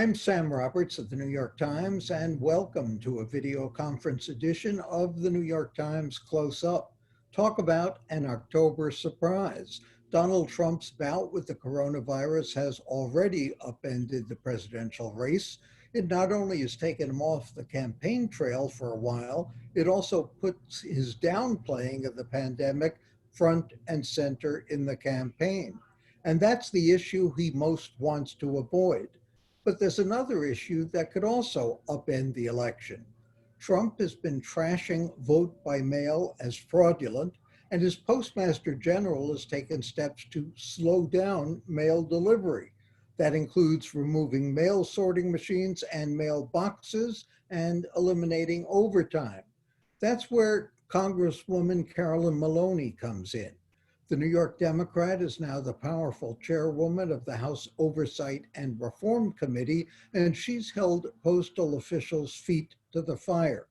I'm Sam Roberts of the New York Times, and welcome to a video conference edition of the New York Times Close Up. Talk about an October surprise. Donald Trump's bout with the coronavirus has already upended the presidential race. It not only has taken him off the campaign trail for a while, it also puts his downplaying of the pandemic front and center in the campaign. And that's the issue he most wants to avoid. But there's another issue that could also upend the election. Trump has been trashing vote by mail as fraudulent, and his Postmaster General has taken steps to slow down mail delivery. That includes removing mail sorting machines and mail boxes and eliminating overtime. That's where Congresswoman Carolyn Maloney comes in. The New York Democrat is now the powerful chairwoman of the House Oversight and Reform Committee, and she's held postal officials' feet to the fire.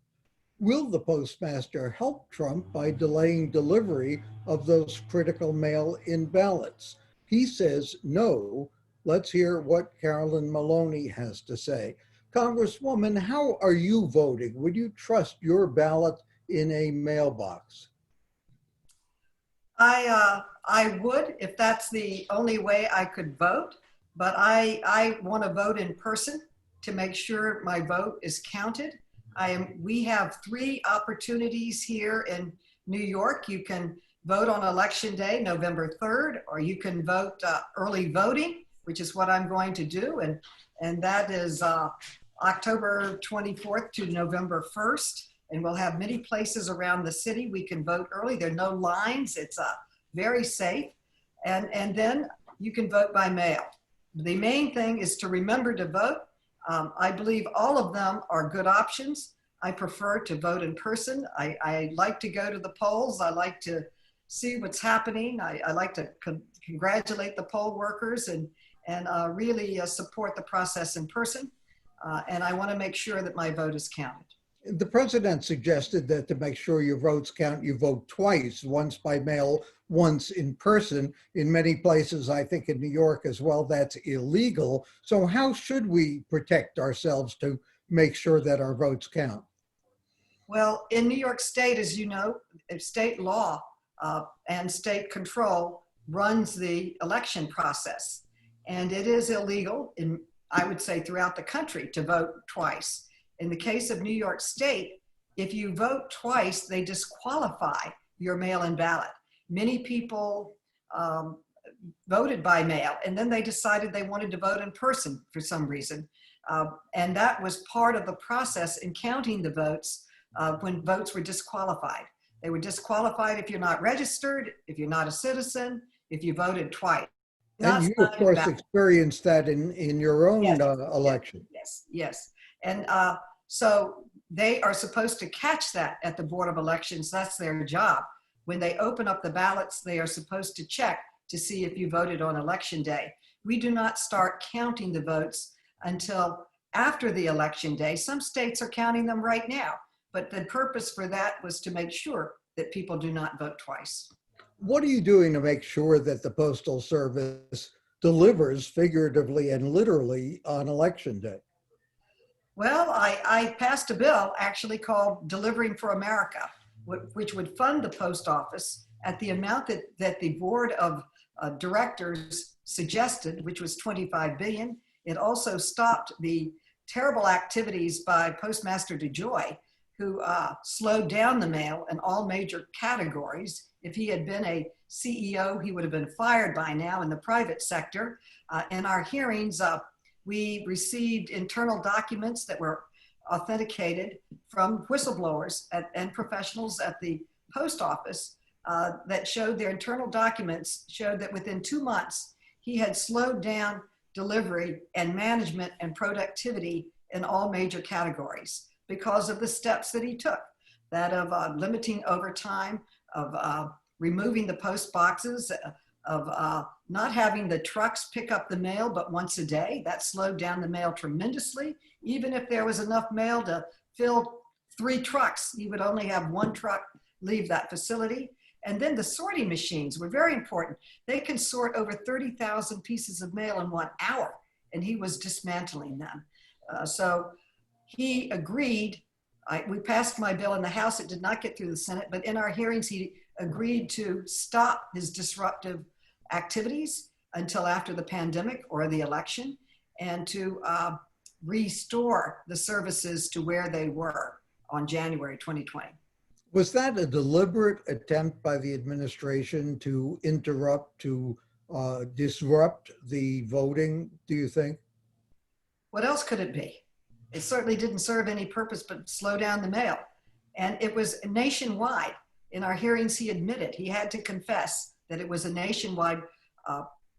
Will the postmaster help Trump by delaying delivery of those critical mail-in ballots? He says no. Let's hear what Carolyn Maloney has to say. Congresswoman, how are you voting? Would you trust your ballot in a mailbox? I would, if that's the only way I could vote, but I want to vote in person to make sure my vote is counted. We have 3 opportunities here in New York. You can vote on Election Day, November 3rd, or you can vote early voting, which is what I'm going to do. And that is October 24th to November 1st. And we'll have many places around the city we can vote early. There are no lines. It's very safe. And then you can vote by mail. The main thing is to remember to vote. I believe all of them are good options. I prefer to vote in person. I like to go to the polls. I like to see what's happening. I like to congratulate the poll workers and really support the process in person. And I want to make sure that my vote is counted. The president suggested that to make sure your votes count, you vote twice, once by mail, once in person. In many places, I think in New York as well, that's illegal. So how should we protect ourselves to make sure that our votes count? Well, in New York State, as you know, state law and state control runs the election process. And it is illegal, I would say, throughout the country to vote twice. In the case of New York State, if you vote twice, they disqualify your mail-in ballot. Many people voted by mail, and then they decided they wanted to vote in person for some reason. And that was part of the process in counting the votes when votes were disqualified. They were disqualified if you're not registered, if you're not a citizen, if you voted twice. And you, of course, experienced that in your own election. Yes. And so they are supposed to catch that at the Board of Elections. That's their job. When they open up the ballots, they are supposed to check to see if you voted on Election Day. We do not start counting the votes until after the Election Day. Some states are counting them right now, but the purpose for that was to make sure that people do not vote twice. What are you doing to make sure that the Postal Service delivers figuratively and literally on Election Day? Well, I passed a bill actually called Delivering for America, which would fund the post office at the amount that the board of directors suggested, which was $25 billion. It also stopped the terrible activities by Postmaster DeJoy, who slowed down the mail in all major categories. If he had been a CEO, he would have been fired by now in the private sector. In our hearings, we received internal documents that were authenticated from whistleblowers and professionals at the post office that showed their internal documents showed that within 2 months, he had slowed down delivery and management and productivity in all major categories because of the steps that he took, that of limiting overtime, of removing the post boxes, of not having the trucks pick up the mail but once a day. That slowed down the mail tremendously. Even if there was enough mail to fill 3 trucks, he would only have 1 truck leave that facility. And then the sorting machines were very important. They can sort over 30,000 pieces of mail in 1 hour. and he was dismantling them. So he agreed. We passed my bill in the House. It did not get through the Senate, but in our hearings, he agreed to stop his disruptive activities until after the pandemic or the election, and to restore the services to where they were on January 2020. Was that a deliberate attempt by the administration to interrupt, to disrupt the voting, do you think? What else could it be? It certainly didn't serve any purpose but slow down the mail. And it was nationwide. In our hearings, he admitted, he had to confess that it was a nationwide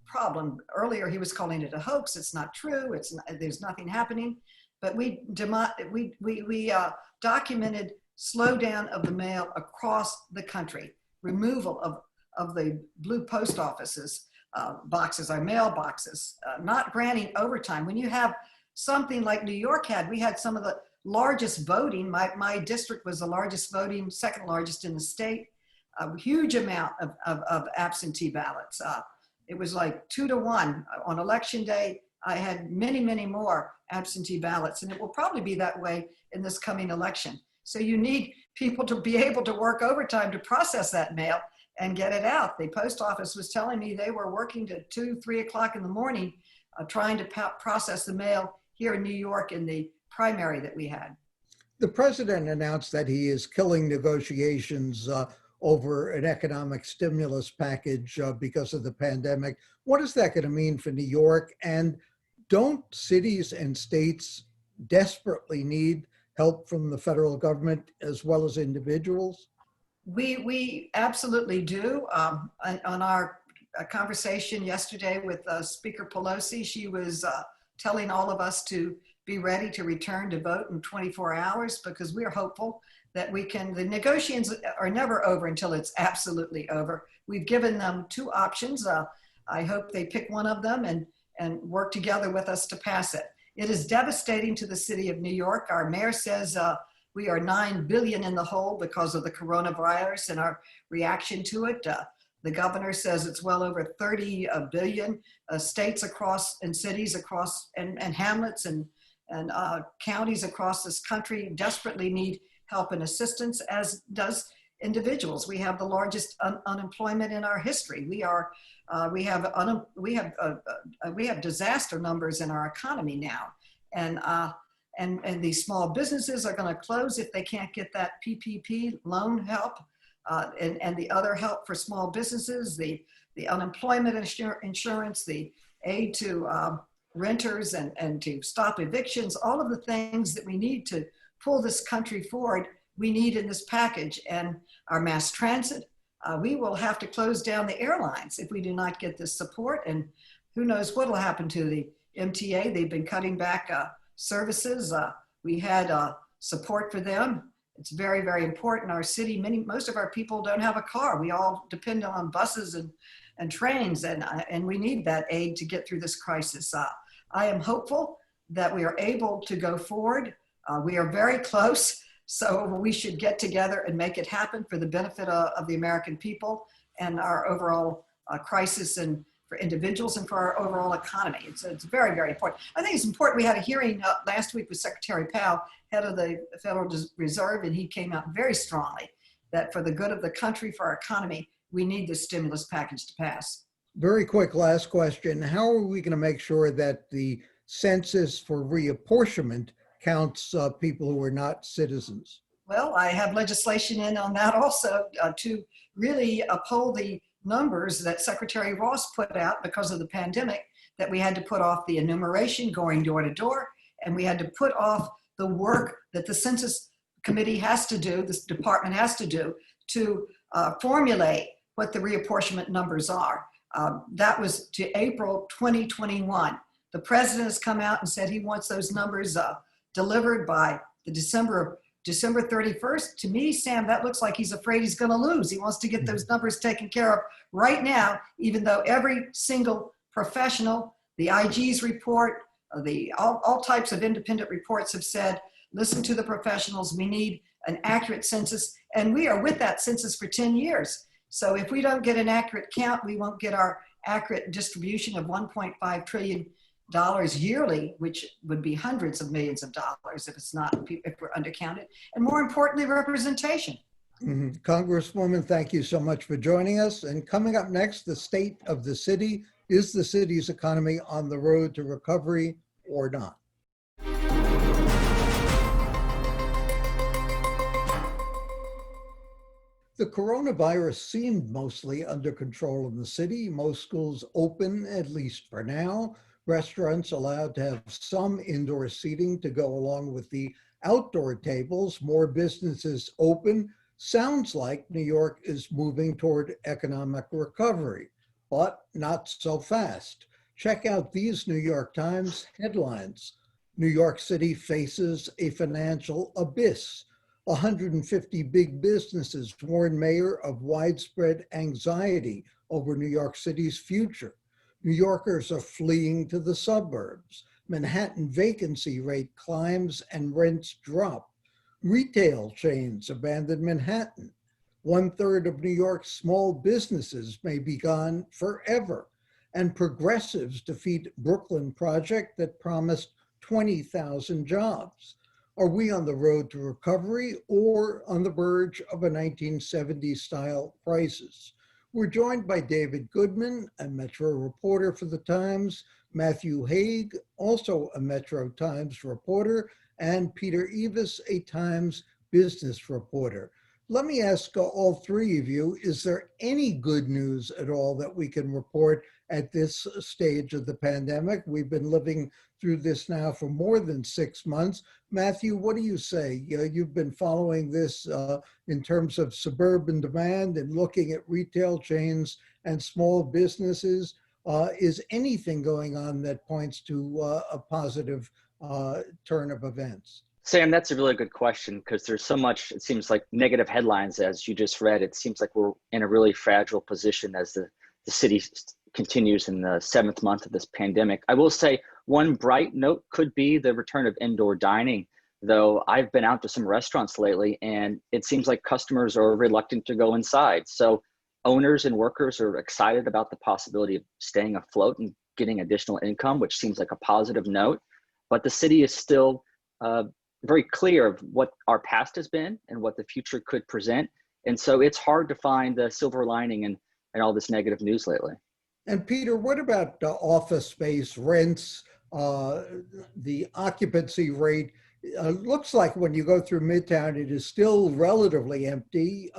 problem. Earlier, he was calling it a hoax. It's not true. There's nothing happening. But we documented slowdown of the mail across the country, removal of the blue post offices boxes, our mailboxes, not granting overtime. When you have something like New York had, we had some of the largest voting. My district was the largest voting, second largest in the state, a huge amount of absentee ballots. It was like 2-to-1 on election day. I had many, many more absentee ballots, and it will probably be that way in this coming election. So you need people to be able to work overtime to process that mail and get it out. The post office was telling me they were working to 2-3 o'clock in the morning trying to process the mail here in New York in the primary that we had. The president announced that he is killing negotiations over an economic stimulus package because of the pandemic. What is that going to mean for New York? And don't cities and states desperately need help from the federal government as well as individuals? We absolutely do. On our conversation yesterday with Speaker Pelosi, she was telling all of us to be ready to return to vote in 24 hours because we're hopeful that we can. The negotiations are never over until it's absolutely over. We've given them two options. I hope they pick one of them and work together with us to pass it. It is devastating to the city of New York. Our mayor says we are $9 billion in the hole because of the coronavirus and our reaction to it. The governor says it's well over 30 billion. States across and cities across and hamlets and counties across this country desperately need help and assistance, as does individuals. We have the largest unemployment in our history. We have disaster numbers in our economy now, and these small businesses are going to close if they can't get that PPP loan help and the other help for small businesses, the unemployment insurance, the aid to renters and to stop evictions, all of the things that we need to pull this country forward, we need in this package. And our mass transit, we will have to close down the airlines if we do not get this support. And who knows what will happen to the MTA. They've been cutting back services. We had support for them. It's very, very important. Our city, most of our people don't have a car. We all depend on buses and trains, and we need that aid to get through this crisis. I am hopeful that we are able to go forward. We are very close, so we should get together and make it happen for the benefit of the American people and our overall crisis, and for individuals and for our overall economy. It's very, very important. I think it's important. We had a hearing last week with Secretary Powell, head of the Federal Reserve, and he came out very strongly that for the good of the country, for our economy, we need this stimulus package to pass. Very quick last question. How are we going to make sure that the census for reapportionment counts people who are not citizens? Well, I have legislation in on that also to really uphold the numbers that Secretary Ross put out because of the pandemic, that we had to put off the enumeration going door to door, and we had to put off the work that the Census Committee has to do, this department has to do, to formulate what the reapportionment numbers are. That was to April 2021. The president has come out and said he wants those numbers delivered by the December 31st. To me, Sam, that looks like he's afraid he's going to lose. He wants to get those numbers taken care of right now, even though every single professional, the IG's report, all types of independent reports have said, listen to the professionals, we need an accurate census, and we are with that census for 10 years. So if we don't get an accurate count, we won't get our accurate distribution of $1.5 trillion yearly, which would be hundreds of millions of dollars if we're undercounted, and more importantly, representation. Congresswoman, thank you so much for joining us. And coming up next, the state of the city. Is the city's economy on the road to recovery or not? The coronavirus seemed mostly under control in the city. Most schools open, at least for now. Restaurants allowed to have some indoor seating to go along with the outdoor tables. More businesses open. Sounds like New York is moving toward economic recovery, but not so fast. Check out these New York Times headlines. New York City faces a financial abyss. 150 big businesses warn mayor of widespread anxiety over New York City's future. New Yorkers are fleeing to the suburbs. Manhattan vacancy rate climbs and rents drop. Retail chains abandon Manhattan. 1/3 of New York's small businesses may be gone forever. And progressives defeat Brooklyn project that promised 20,000 jobs. Are we on the road to recovery or on the verge of a 1970s style crisis? We're joined by David Goodman, a Metro reporter for the Times, Matthew Haig, also a Metro Times reporter, and Peter Eavis, a Times business reporter. Let me ask all three of you, is there any good news at all that we can report at this stage of the pandemic? We've been living through this now for more than 6 months. Matthew, what do you say? You've been following this in terms of suburban demand and looking at retail chains and small businesses. Is anything going on that points to a positive turn of events? Sam, that's a really good question because there's so much, it seems like, negative headlines as you just read. It seems like we're in a really fragile position as the city continues in the 7th month of this pandemic. I will say one bright note could be the return of indoor dining, though I've been out to some restaurants lately and it seems like customers are reluctant to go inside. So owners and workers are excited about the possibility of staying afloat and getting additional income, which seems like a positive note. But the city is still very clear of what our past has been and what the future could present. And so it's hard to find the silver lining in all this negative news lately. And Peter, what about office space rents, the occupancy rate? Looks like when you go through Midtown, it is still relatively empty.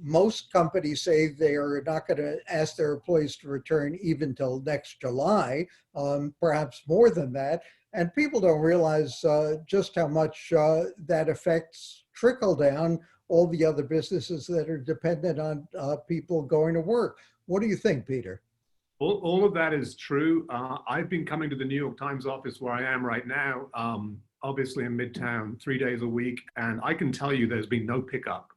Most companies say they are not going to ask their employees to return even till next July, perhaps more than that. And people don't realize just how much that affects trickle down all the other businesses that are dependent on people going to work. What do you think, Peter? All of that is true. I've been coming to the New York Times office where I am right now, obviously in Midtown, 3 days a week. And I can tell you there's been no pickup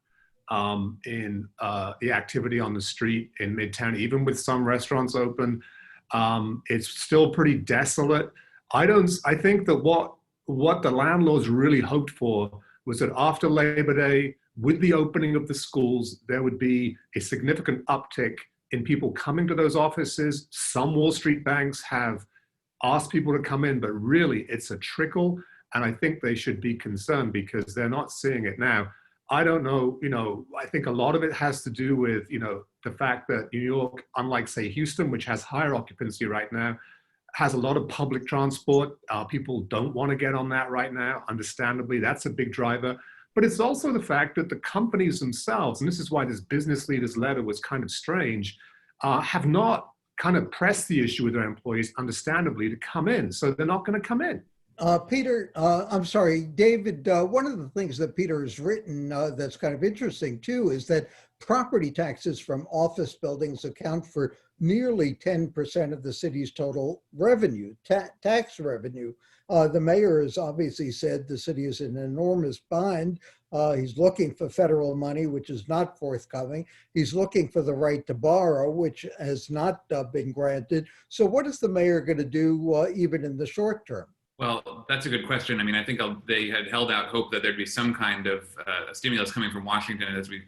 in the activity on the street in Midtown, even with some restaurants open. It's still pretty desolate. I think that what the landlords really hoped for was that after Labor Day, with the opening of the schools, there would be a significant uptick in people coming to those offices. Some Wall Street banks have asked people to come in, but really it's a trickle. And I think they should be concerned because they're not seeing it now. I don't know, I think a lot of it has to do with, the fact that New York, unlike say Houston, which has higher occupancy right now, has a lot of public transport. People don't want to get on that right now. Understandably, that's a big driver. But it's also the fact that the companies themselves, and this is why this business leaders letter was kind of strange, have not kind of pressed the issue with their employees, understandably, to come in. So they're not going to come in. Peter, I'm sorry, David, one of the things that Peter has written that's kind of interesting too is that property taxes from office buildings account for nearly 10% of the city's total revenue, tax revenue. The mayor has obviously said the city is in an enormous bind. He's looking for federal money, which is not forthcoming. He's looking for the right to borrow, which has not been granted. So what is the mayor going to do even in the short term? Well, that's a good question. I mean, I think they had held out hope that there'd be some kind of stimulus coming from Washington. As we've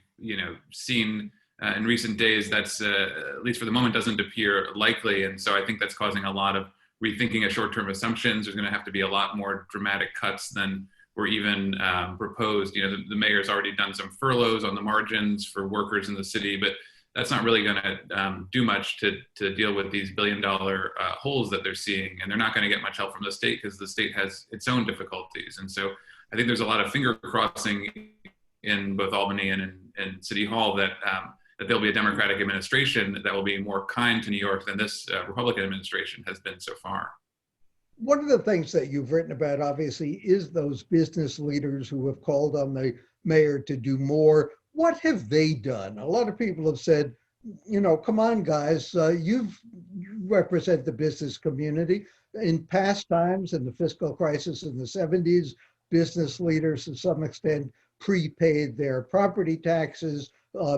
seen in recent days, that's at least for the moment doesn't appear likely. And so I think that's causing a lot of rethinking of short-term assumptions. There's going to have to be a lot more dramatic cuts than were even proposed. You know, the mayor's already done some furloughs on the margins for workers in the city, but that's not really going to do much to deal with these billion-dollar holes that they're seeing. And they're not going to get much help from the state because the state has its own difficulties. And so I think there's a lot of finger crossing in both Albany and in City Hall that there'll be a Democratic administration that will be more kind to New York than this Republican administration has been so far. One of the things that you've written about, obviously, is those business leaders who have called on the mayor to do more. What have they done? A lot of people have said, you know, come on, guys, you represent the business community. In past times, in the fiscal crisis in the 70s, business leaders, to some extent, prepaid their property taxes.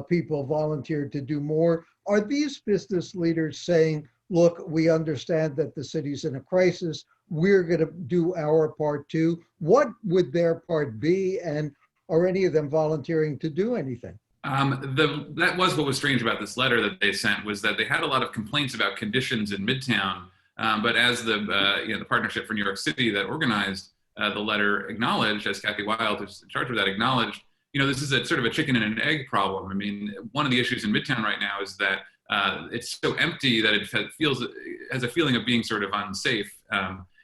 People volunteered to do more. Are these business leaders saying, look, we understand that the city's in a crisis, we're going to do our part too? What would their part be, and are any of them volunteering to do anything? That was what was strange about this letter that they sent, was that they had a lot of complaints about conditions in Midtown, but as the Partnership for New York City that organized the letter acknowledged, as Kathy Wild, who's in charge of that, acknowledged, you know, this is a sort of a chicken and an egg problem. I mean, one of the issues in Midtown right now is that it's so empty that it has a feeling of being sort of unsafe.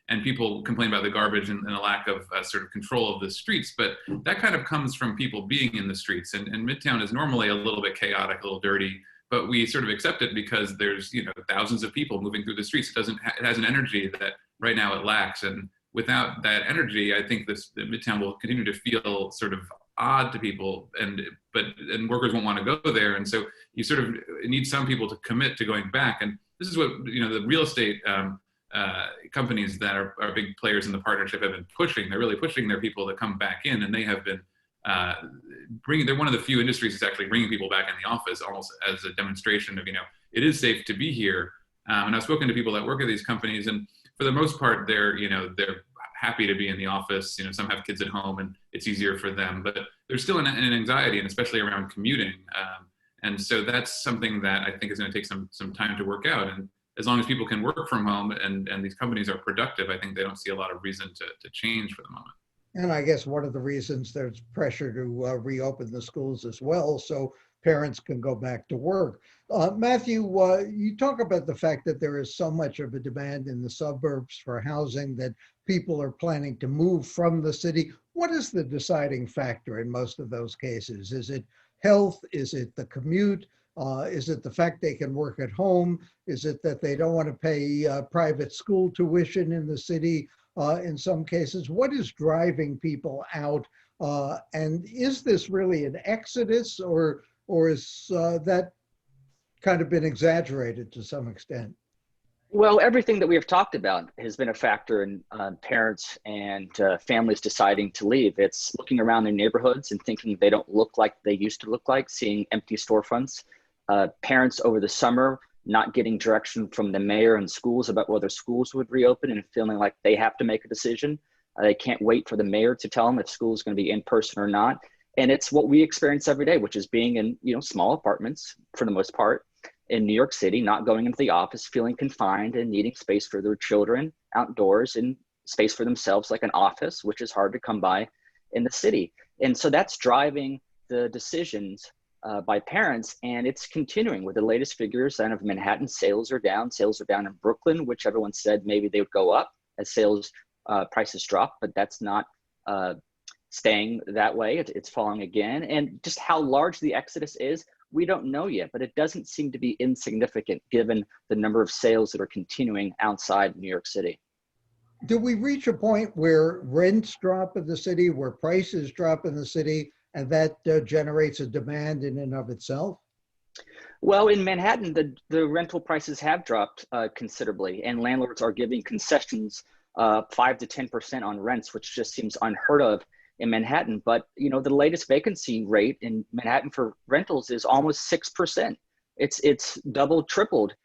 And people complain about the garbage and a lack of sort of control of the streets, but that kind of comes from people being in the streets. And Midtown is normally a little bit chaotic, a little dirty, but we sort of accept it because there's, you know, thousands of people moving through the streets. It has an energy that right now it lacks. And without that energy, I think the Midtown will continue to feel sort of odd to people, and workers won't want to go there. And so you sort of need some people to commit to going back. And this is what, you know, the real estate companies that are big players in the partnership have been pushing. They're really pushing their people to come back in, and they have been they're one of the few industries that's actually bringing people back in the office, almost as a demonstration of, you know, it is safe to be here. And I've spoken to people that work at these companies, and for the most part, they're happy to be in the office. You know, some have kids at home and it's easier for them, but there's still an anxiety, and especially around commuting. And so that's something that I think is going to take some time to work out. And as long as people can work from home and these companies are productive, I think they don't see a lot of reason to change for the moment. And I guess one of the reasons there's pressure to reopen the schools as well, so parents can go back to work. Matthew, you talk about the fact that there is so much of a demand in the suburbs for housing that people are planning to move from the city. What is the deciding factor in most of those cases? Is it health? Is it the commute? Is it the fact they can work at home? Is it that they don't want to pay private school tuition in the city in some cases? What is driving people out? And is this really an exodus, or is that kind of been exaggerated to some extent? Well, everything that we have talked about has been a factor in parents and families deciding to leave. It's looking around their neighborhoods and thinking they don't look like they used to look like, seeing empty storefronts. Parents over the summer not getting direction from the mayor and schools about whether schools would reopen and feeling like they have to make a decision. They can't wait for the mayor to tell them if school is going to be in person or not. And it's what we experience every day, which is being in, you know, small apartments for the most part in New York City, not going into the office, feeling confined and needing space for their children outdoors and space for themselves, like an office, which is hard to come by in the city. And so that's driving the decisions by parents, and it's continuing with the latest figures out of Manhattan. Sales are down in Brooklyn, which everyone said maybe they would go up as sales prices drop, but that's not staying that way. It's falling again. And just how large the exodus is, we don't know yet, but it doesn't seem to be insignificant given the number of sales that are continuing outside New York City. Do we reach a point where rents drop in the city, where prices drop in the city, and that generates a demand in and of itself? Well, in Manhattan, the rental prices have dropped considerably, and landlords are giving concessions 5 to 10% on rents, which just seems unheard of in Manhattan. But, you know, the latest vacancy rate in Manhattan for rentals is almost 6%. It's doubled, tripled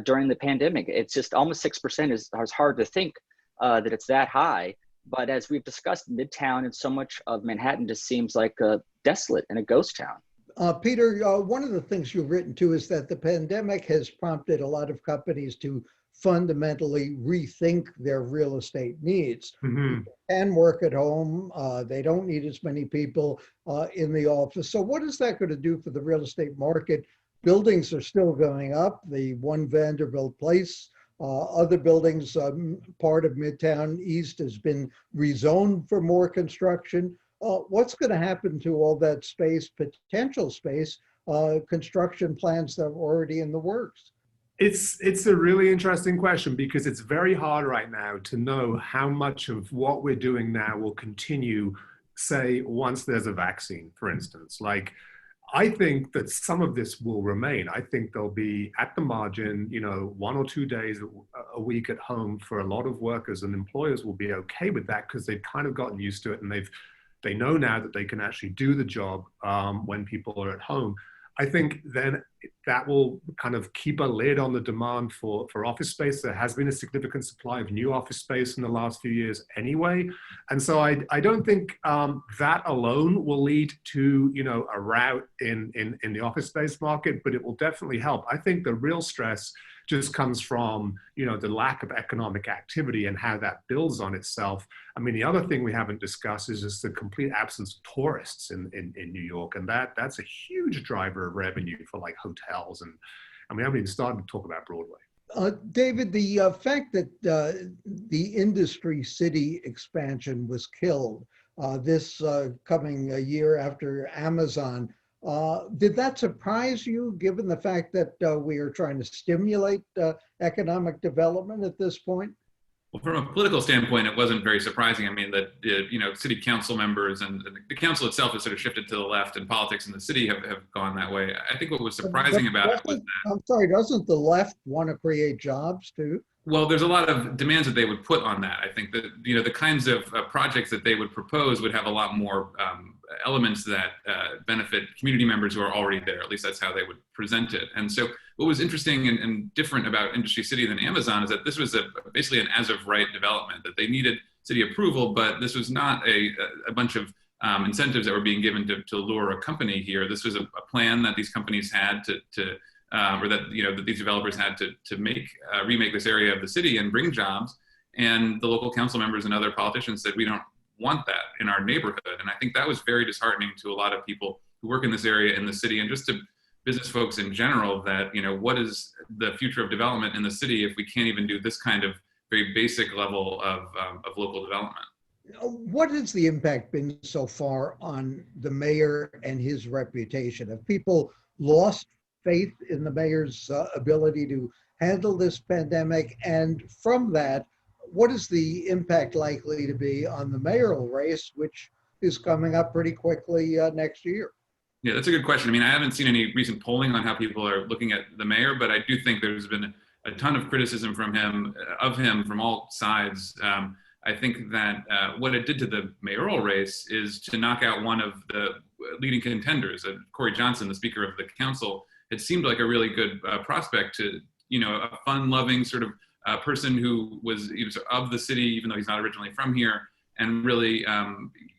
during the pandemic. It's just almost 6% is hard to think that it's that high. But as we've discussed, Midtown and so much of Manhattan just seems like desolate and a ghost town. Peter, one of the things you've written too is that the pandemic has prompted a lot of companies to fundamentally rethink their real estate needs. Mhm. And work at home. They don't need as many people in the office. So what is that going to do for the real estate market? Buildings are still going up. The One Vanderbilt Place, other buildings, part of Midtown East has been rezoned for more construction. What's going to happen to all that space, potential space, construction plans that are already in the works? It's a really interesting question because it's very hard right now to know how much of what we're doing now will continue, say, once there's a vaccine, for instance. Like, I think that some of this will remain. I think there'll be at the margin, 1 or 2 days a week at home for a lot of workers, and employers will be okay with that because they've kind of gotten used to it, and they know now that they can actually do the job when people are at home. I think then that will kind of keep a lid on the demand for office space. There has been a significant supply of new office space in the last few years anyway. And so I don't think that alone will lead to, a rout in the office space market, but it will definitely help. I think the real stress just comes from, the lack of economic activity and how that builds on itself. I mean, the other thing we haven't discussed is just the complete absence of tourists in New York. And that's a huge driver of revenue for like hotels. And we haven't even started to talk about Broadway. David, the fact that the industry city expansion was killed this coming a year after Amazon, did that surprise you, given the fact that we are trying to stimulate economic development at this point? Well, from a political standpoint, it wasn't very surprising. I mean, that city council members and the council itself has sort of shifted to the left, and politics in the city have gone that way. I think what was surprising about it was that. I'm sorry, doesn't the left want to create jobs too? Well, there's a lot of demands that they would put on that. I think that the kinds of projects that they would propose would have a lot more elements that benefit community members who are already there. At least that's how they would present it. And so, what was interesting and different about Industry City than Amazon is that this was basically an as-of-right development. That they needed city approval, but this was not a bunch of incentives that were being given to lure a company here. This was a plan that these companies had or that that these developers had to remake this area of the city and bring jobs. And the local council members and other politicians said, we don't want that in our neighborhood. And I think that was very disheartening to a lot of people who work in this area in the city, and just to business folks in general, that what is the future of development in the city if we can't even do this kind of very basic level of local development. What has the impact been so far on the mayor and his reputation? Have people lost faith in the mayor's ability to handle this pandemic? And from that, what is the impact likely to be on the mayoral race, which is coming up pretty quickly next year? Yeah, that's a good question. I mean, I haven't seen any recent polling on how people are looking at the mayor, but I do think there's been a ton of criticism from him from all sides. I think that what it did to the mayoral race is to knock out one of the leading contenders. Corey Johnson, the Speaker of the Council, it seemed like a really good prospect to, a fun-loving sort of person who was of the city, even though he's not originally from here, and really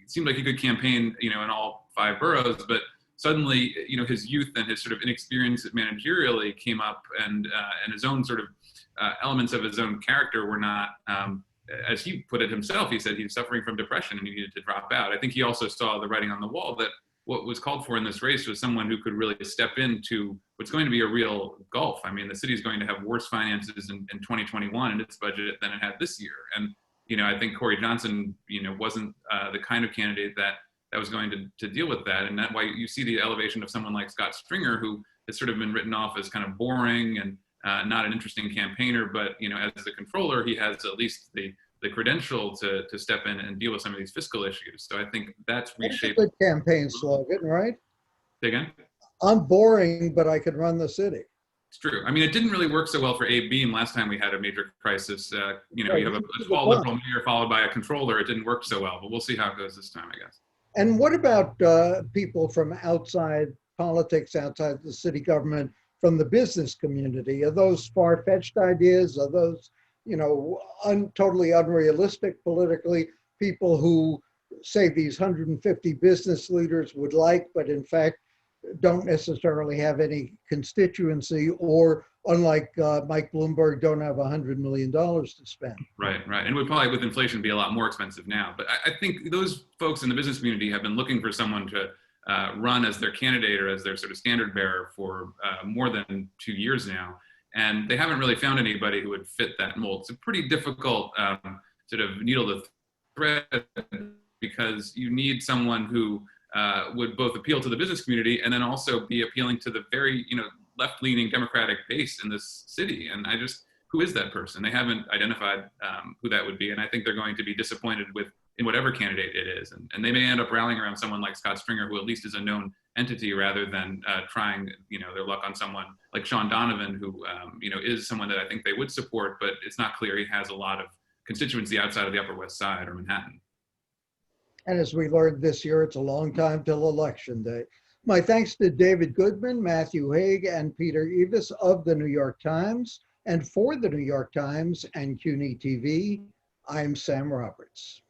seemed like he could campaign, in all 5 boroughs. But suddenly, his youth and his sort of inexperience managerially came up, and his own sort of elements of his own character were not, as he put it himself, he said he was suffering from depression and he needed to drop out. I think he also saw the writing on the wall that what was called for in this race was someone who could really step into what's going to be a real gulf. I mean, the city is going to have worse finances in 2021 in its budget than it had this year. And, I think Corey Johnson, wasn't the kind of candidate that was going to deal with that. And that's why you see the elevation of someone like Scott Stringer, who has sort of been written off as kind of boring and not an interesting campaigner, but, as the controller, he has at least the credential to step in and deal with some of these fiscal issues. So I think that's reshaped. That's a good campaign slogan, right? Say again? I'm boring, but I can run the city. It's true. I mean, it didn't really work so well for Abe Beame last time we had a major crisis. You have a small liberal mayor followed by a controller. It didn't work so well, but we'll see how it goes this time, I guess. And what about people from outside politics, outside the city government, from the business community? Are those far-fetched ideas? Are those totally unrealistic politically, people who say these 150 business leaders would like, but in fact, don't necessarily have any constituency, or unlike Mike Bloomberg, don't have $100 million to spend. Right, right. And would probably with inflation be a lot more expensive now. But I think those folks in the business community have been looking for someone to run as their candidate or as their sort of standard bearer for more than 2 years now. And they haven't really found anybody who would fit that mold. It's a pretty difficult sort of needle to thread, because you need someone who would both appeal to the business community and then also be appealing to the very, left-leaning Democratic base in this city. And who is that person? They haven't identified who that would be. And I think they're going to be disappointed in whatever candidate it is. And they may end up rallying around someone like Scott Stringer, who at least is a known entity, rather than trying, their luck on someone like Sean Donovan, who, is someone that I think they would support, but it's not clear he has a lot of constituency outside of the Upper West Side or Manhattan. And as we learned this year, it's a long time till Election Day. My thanks to David Goodman, Matthew Haig, and Peter Eavis of the New York Times. And for the New York Times and CUNY TV, I'm Sam Roberts.